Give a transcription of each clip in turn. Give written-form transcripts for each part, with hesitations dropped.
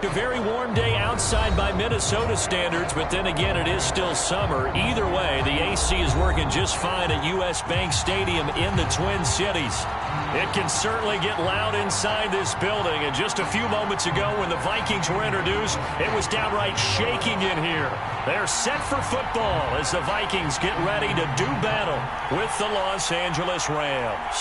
A very warm day outside by Minnesota standards, but then again, it is still summer. Either way, the AC is working just fine at U.S. Bank Stadium in the Twin Cities. It can certainly get loud inside this building, and just a few moments ago when the Vikings were introduced, it was downright shaking in here. They're set for football as the Vikings get ready to do battle with the Los Angeles Rams.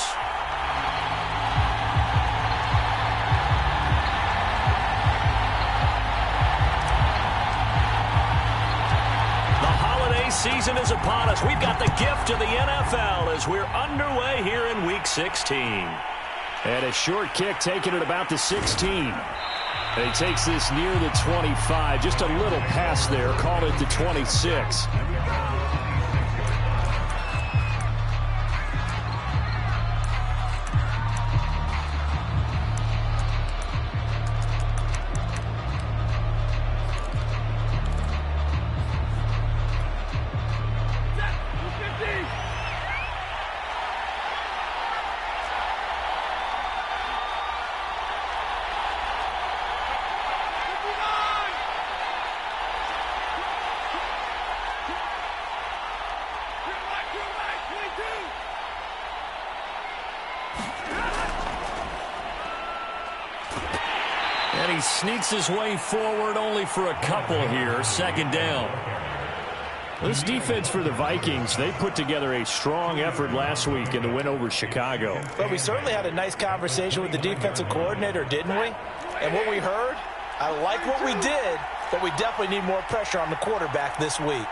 Season is upon us. We've got the gift of the NFL as we're underway here in Week 16. And a short kick taken at about the 16. And he takes this near the 25. Just a little pass there. Call it the 26. And he sneaks his way forward only for a couple here. Second down. This defense for the Vikings, they put together a strong effort last week in the win over Chicago. But we certainly had a nice conversation with the defensive coordinator, didn't we? And what we heard, I like what we did, but we definitely need more pressure on the quarterback this week.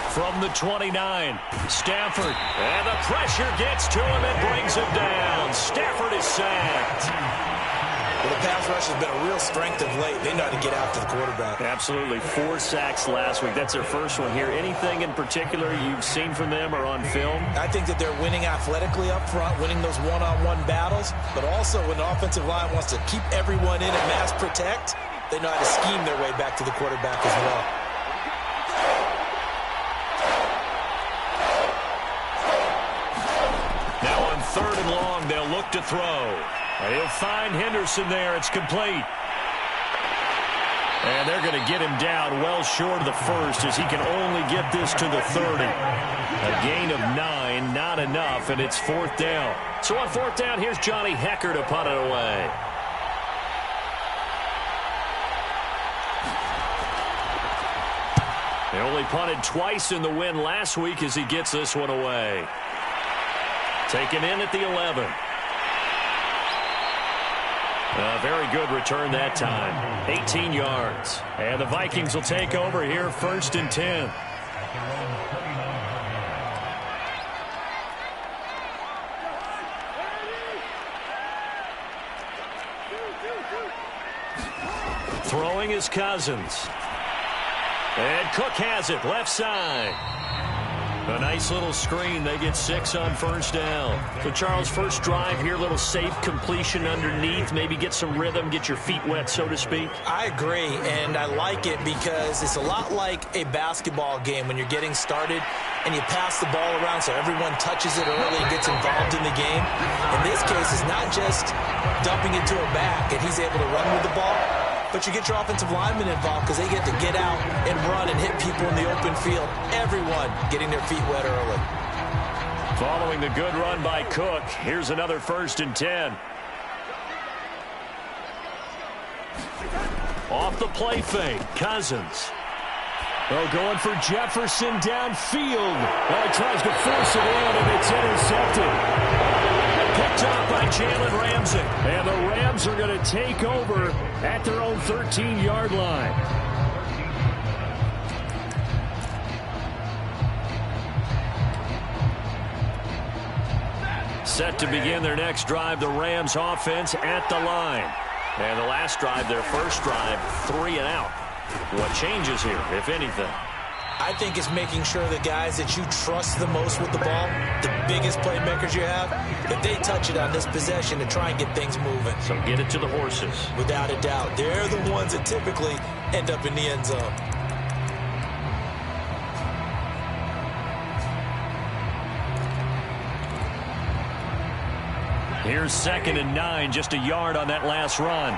From the 29, Stafford, and the pressure gets to him and brings him down. Stafford is sacked. Well, the pass rush has been a real strength of late. They know how to get after the quarterback. Absolutely. 4 sacks last week. That's their first one here. Anything in particular you've seen from them or on film? I think that they're winning athletically up front, winning those one-on-one battles, but also when the offensive line wants to keep everyone in and mass protect, they know how to scheme their way back to the quarterback as well. Now on 3rd and long, they'll look to throw. He'll find Henderson there. It's complete. And they're going to get him down well short of the first as he can only get this to the 30. A gain of 9, not enough, and it's 4th down. So on 4th down, here's Johnny Hekker to punt it away. They only punted twice in the win last week as he gets this one away. Taken in at the 11. A very good return that time. 18 yards. And the Vikings will take over here 1st and 10. Throwing is Cousins. And Cook has it, left side. A nice little screen. They get 6 on 1st down. So, Charles, first drive here, little safe completion underneath. Maybe get some rhythm, get your feet wet, so to speak. I agree, and I like it because it's a lot like a basketball game when you're getting started and you pass the ball around so everyone touches it early and gets involved in the game. In this case, it's not just dumping it to a back and he's able to run with the ball, but you get your offensive linemen involved because they get to get out and run and hit people in the open field. Everyone getting their feet wet early. Following the good run by Cook, here's another 1st and 10. Off the play fake, Cousins. Oh, going for Jefferson downfield. Well, he tries to force it in, and it's intercepted. Picked up by Jalen Ramsey. And the Rams are going to take over at their own 13-yard line. Set to begin their next drive, the Rams offense at the line. And the last drive, their first drive, 3 and out. What changes here, if anything? I think it's making sure the guys that you trust the most with the ball, the biggest playmakers you have, that they touch it on this possession and try and get things moving. So get it to the horses. Without a doubt. They're the ones that typically end up in the end zone. Here's 2nd and 9, just a yard on that last run.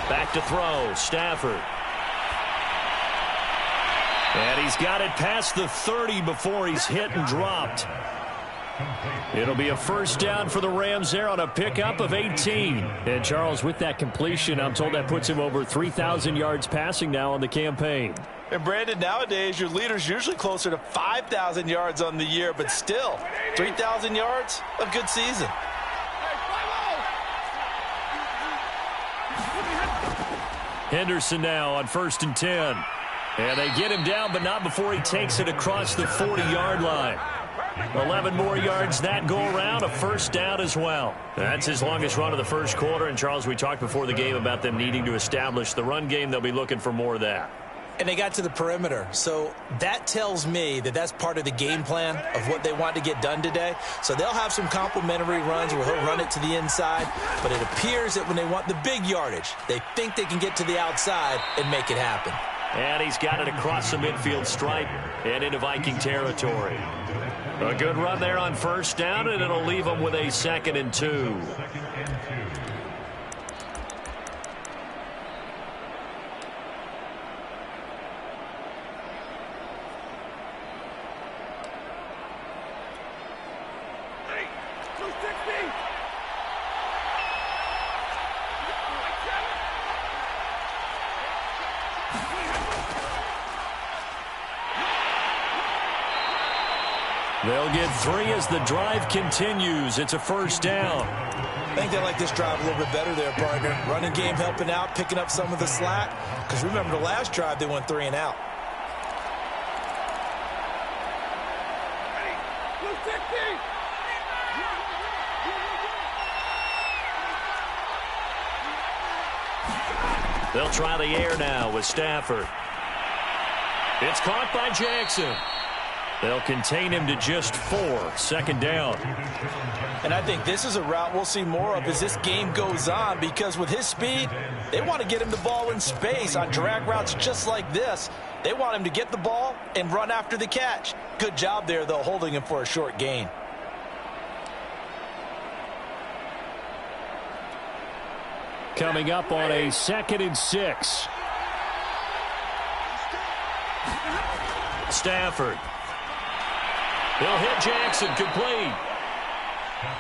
Back to throw, Stafford. And he's got it past the 30 before he's hit and dropped. It'll be a first down for the Rams there on a pickup of 18. And Charles, with that completion, I'm told that puts him over 3,000 yards passing now on the campaign. And Brandon, nowadays your leader's usually closer to 5,000 yards on the year, but still, 3,000 yards, a good season. Henderson now on 1st and 10. And they get him down, but not before he takes it across the 40-yard line. 11 more yards that go around, a first down as well. That's his longest run of the first quarter. And, Charles, we talked before the game about them needing to establish the run game. They'll be looking for more of that. And they got to the perimeter. So that tells me that that's part of the game plan of what they want to get done today. So they'll have some complimentary runs where he'll run it to the inside. But it appears that when they want the big yardage, they think they can get to the outside and make it happen. And he's got it across the midfield stripe and into Viking territory. A good run there on first down, and it'll leave them with a 2nd and 2. They'll get 3 as the drive continues. It's a first down. I think they like this drive a little bit better there, partner. Running game helping out, picking up some of the slack. Because remember, the last drive, they went 3 and out. They'll try the air now with Stafford. It's caught by Jackson. They'll contain him to just 4. 2nd down. And I think this is a route we'll see more of as this game goes on, because with his speed, they want to get him the ball in space on drag routes just like this. They want him to get the ball and run after the catch. Good job there, though, holding him for a short gain. Coming up on a 2nd and 6. Stafford. He'll hit Jackson, complete.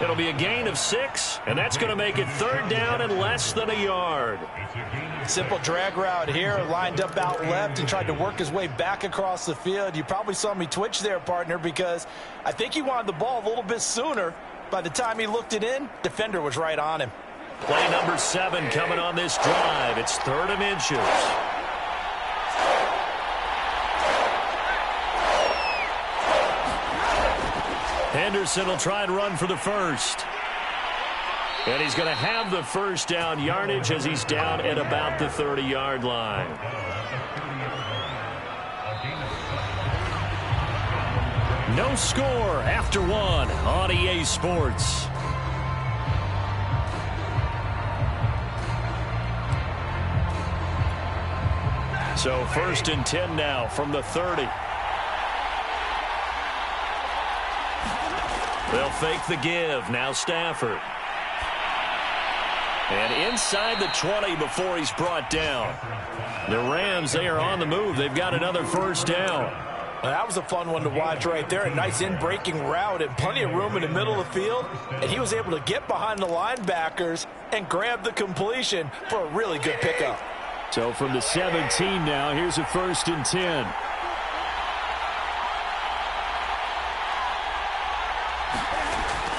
It'll be a gain of 6, and that's going to make it 3rd down and less than a yard. Simple drag route here, lined up out left and tried to work his way back across the field. You probably saw me twitch there, partner, because I think he wanted the ball a little bit sooner. By the time he looked it in, defender was right on him. Play number 7 coming on this drive. It's 3rd and inches. Henderson will try and run for the first. And he's going to have the first down yardage as he's down at about the 30-yard line. No score after 1 on EA Sports. So 1st and 10 now from the 30. They'll fake the give. Now Stafford. And inside the 20 before he's brought down. The Rams, they are on the move. They've got another first down. Well, that was a fun one to watch right there. A nice in-breaking route and plenty of room in the middle of the field. And he was able to get behind the linebackers and grab the completion for a really good pickup. So from the 17 now, here's a 1st and 10.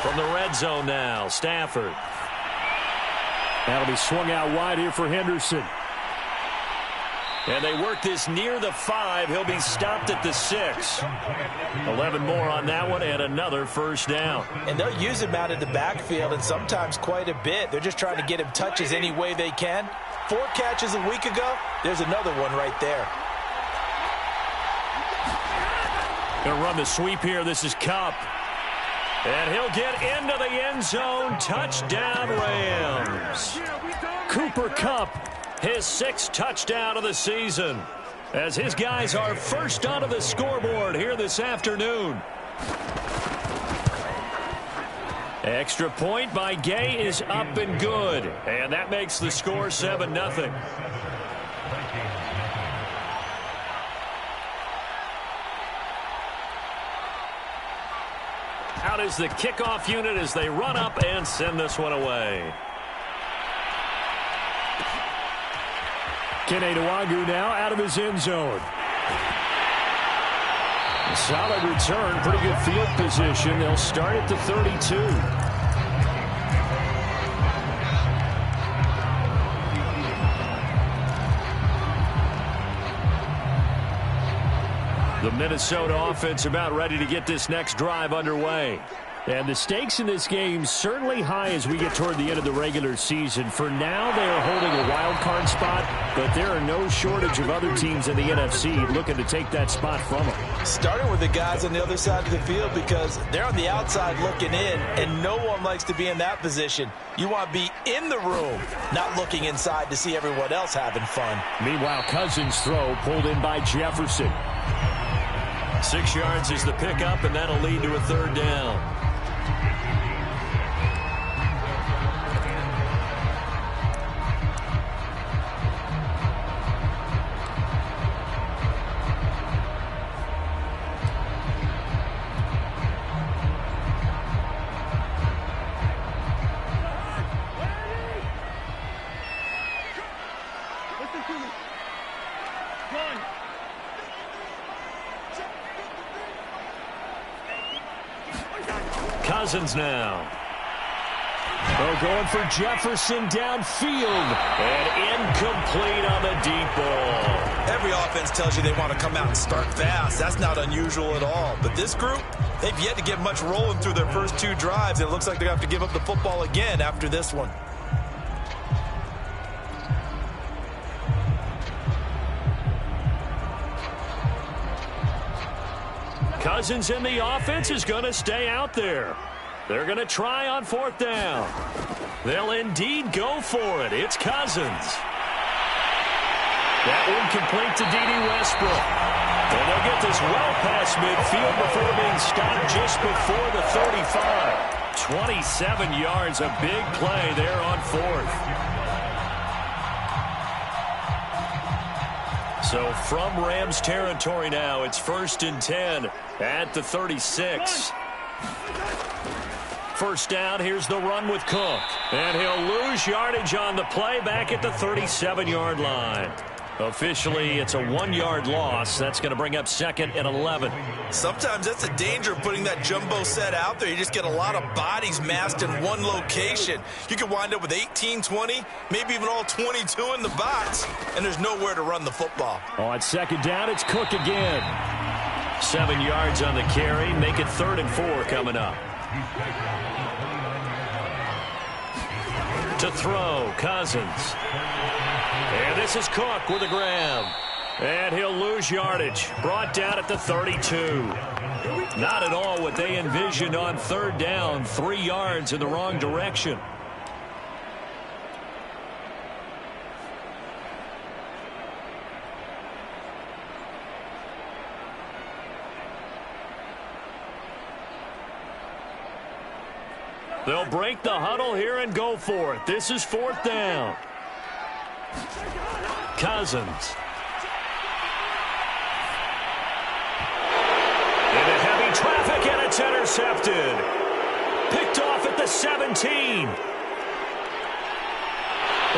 From the red zone now, Stafford. That'll be swung out wide here for Henderson. And they work this near the 5. He'll be stopped at the 6. 11 more on that one and another first down. And they'll use him out of the backfield and sometimes quite a bit. They're just trying to get him touches any way they can. 4 catches a week ago. There's another one right there. Going to run the sweep here. This is Kupp. And he'll get into the end zone. Touchdown, Rams. Cooper Kupp, his 6th touchdown of the season. as his guys are first onto the scoreboard here this afternoon. Extra point by Gay is up and good. And that makes the score 7-0. Out is the kickoff unit as they run up and send this one away. Kene Nwangwu now out of his end zone. Solid return, pretty good field position. They'll start at the 32. The Minnesota offense about ready to get this next drive underway. And the stakes in this game certainly high as we get toward the end of the regular season. For now, they are holding a wild card spot, but there are no shortage of other teams in the NFC looking to take that spot from them. Starting with the guys on the other side of the field because they're on the outside looking in, and no one likes to be in that position. You want to be in the room, not looking inside to see everyone else having fun. Meanwhile, Cousins' throw pulled in by Jefferson. 6 yards is the pickup, and that'll lead to a third down. Cousins now. Oh, going for Jefferson downfield. And incomplete on the deep ball. Every offense tells you they want to come out and start fast. That's not unusual at all. But this group, they've yet to get much rolling through their first 2 drives. It looks like they have to give up the football again after this one. Cousins in the offense is going to stay out there. They're going to try on 4th down. They'll indeed go for it. It's Cousins. That one complete to D.D. Westbrook. And they'll get this well past midfield before being stopped just before the 35. 27 yards, a big play there on 4th. So from Rams territory now, it's 1st and 10 at the 36. First down, here's the run with Cook. And he'll lose yardage on the play back at the 37-yard line. Officially, it's a 1-yard loss. That's going to bring up 2nd and 11. Sometimes that's the danger of putting that jumbo set out there. You just get a lot of bodies massed in one location. You could wind up with 18, 20, maybe even all 22 in the box, and there's nowhere to run the football. On 2nd down, it's Cook again. 7 yards on the carry. Make it 3rd and 4 coming up. To throw, Cousins. And this is Cook with a grab. And he'll lose yardage. Brought down at the 32. Not at all what they envisioned on 3rd down. 3 yards in the wrong direction. They'll break the huddle here and go for it. This is 4th down. Cousins. Into heavy traffic, and it's intercepted. Picked off at the 17.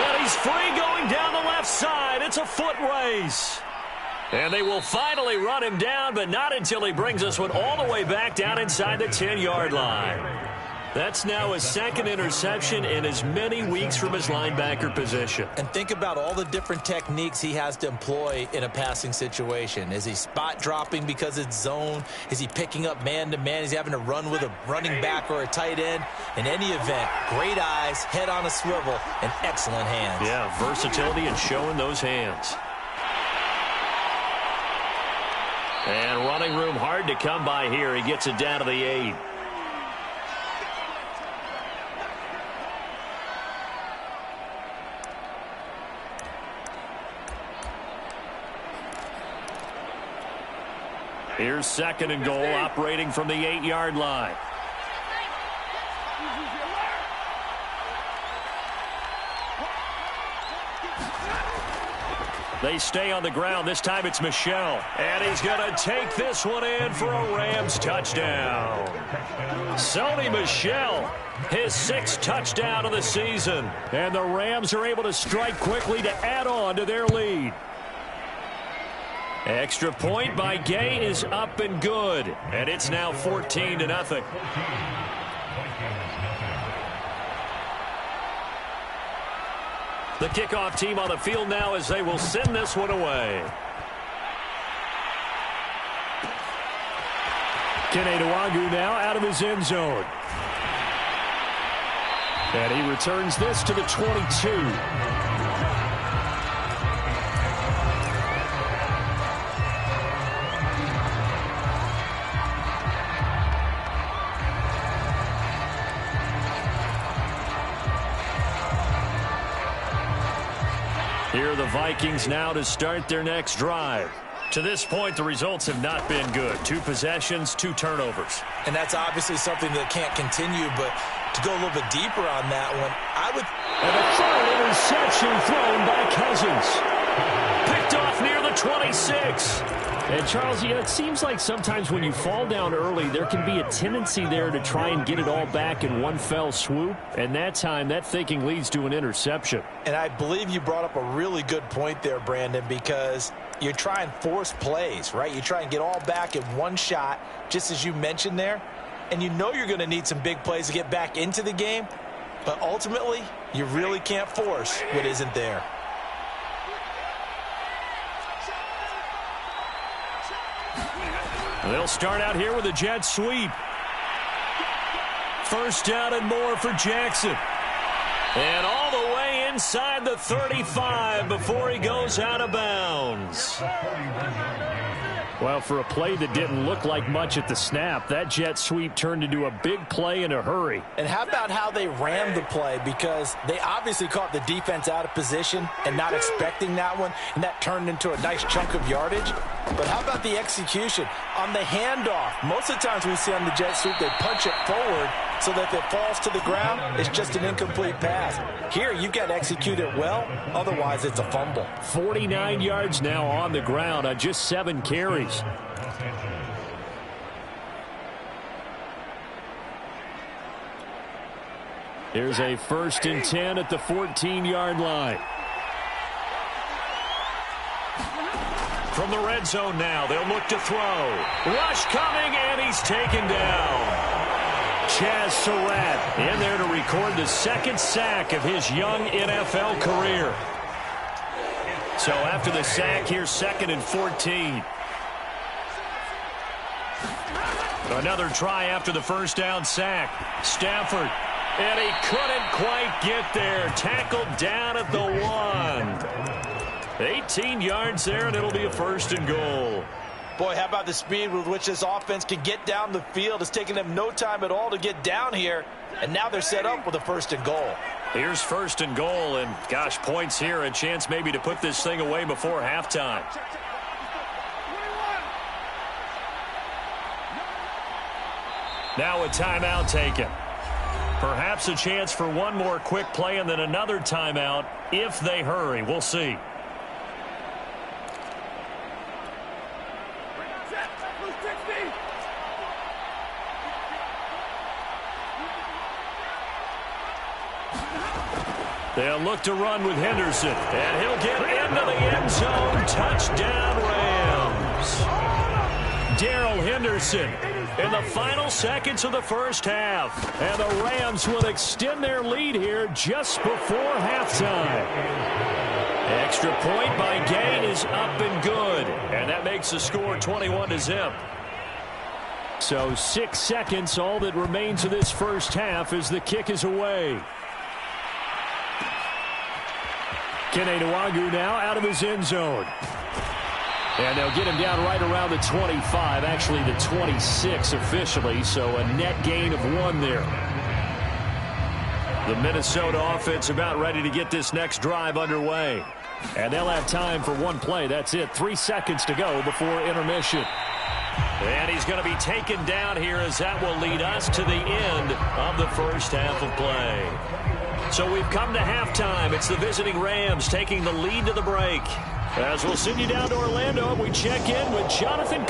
And he's free going down the left side. It's a foot race. And they will finally run him down, but not until he brings us one all the way back down inside the 10-yard line. That's now his 2nd interception in as many weeks from his linebacker position. And think about all the different techniques he has to employ in a passing situation. Is he spot dropping because it's zone? Is he picking up man-to-man? Is he having to run with a running back or a tight end? In any event, great eyes, head on a swivel, and excellent hands. Yeah, versatility and showing those hands. And running room hard to come by here. He gets it down to the 8. Here's 2nd and goal, operating from the 8-yard line. They stay on the ground. This time it's Michel. And he's going to take this one in for a Rams touchdown. Sony Michel, his 6th touchdown of the season. And the Rams are able to strike quickly to add on to their lead. Extra point by Gay is up and good. And it's now 14-0. The kickoff team on the field now as they will send this one away. Kene Nwangwu now out of his end zone. And he returns this to the 22. Here are the Vikings now to start their next drive. To this point, the results have not been good. 2 possessions, 2 turnovers. And that's obviously something that can't continue, but to go a little bit deeper on that one, I would... And a third interception thrown by Cousins. Picked off near the 26. And, Charles, it seems like sometimes when you fall down early, there can be a tendency there to try and get it all back in one fell swoop. And that time, that thinking leads to an interception. And I believe you brought up a really good point there, Brandon, because you try and force plays, right? You try and get all back in one shot, just as you mentioned there. And you know you're going to need some big plays to get back into the game. But ultimately, you really can't force what isn't there. They'll start out here with a jet sweep. 1st down and more for Jackson. And all the way inside the 35 before he goes out of bounds. Well, for a play that didn't look like much at the snap, that jet sweep turned into a big play in a hurry. And how about how they ran the play? Because they obviously caught the defense out of position and not expecting that one, and that turned into a nice chunk of yardage. But how about the execution? On the handoff, most of the times we see on the jet sweep, they punch it forward so that if it falls to the ground, it's just an incomplete pass. Here, you've got to execute it well, otherwise it's a fumble. 49 yards now on the ground on just 7 carries. Here's a 1st and 10 at the 14-yard line. From the red zone now, they'll look to throw. Rush coming, and he's taken down. Chaz Surratt in there to record the 2nd sack of his young NFL career. So after the sack, here's 2nd and 14. Another try after the 1st down sack. Stafford, and he couldn't quite get there. Tackled down at the 1. 18 yards there, and it'll be a 1st and goal. Boy, how about the speed with which this offense can get down the field? It's taken them no time at all to get down here, and now they're set up with a 1st and goal. Here's 1st and goal, and gosh, points here, a chance maybe to put this thing away before halftime. Now a timeout taken. Perhaps a chance for one more quick play and then another timeout if they hurry. We'll see. They'll look to run with Henderson, and he'll get into the end zone. Touchdown, Rams. Darrell Henderson in the final seconds of the 1st half. And the Rams will extend their lead here just before halftime. Extra point by Gay is up and good. And that makes the score 21-0. So 6 seconds, all that remains of this 1st half as the kick is away. Kene Nwangwu now out of his end zone. And they'll get him down right around the 25, actually the 26 officially, so a net gain of 1 there. The Minnesota offense about ready to get this next drive underway. And they'll have time for one play. That's it. 3 seconds to go before intermission. And he's going to be taken down here as that will lead us to the end of the first half of play. So we've come to halftime. It's the visiting Rams taking the lead to the break. As we'll send you down to Orlando, we check in with Jonathan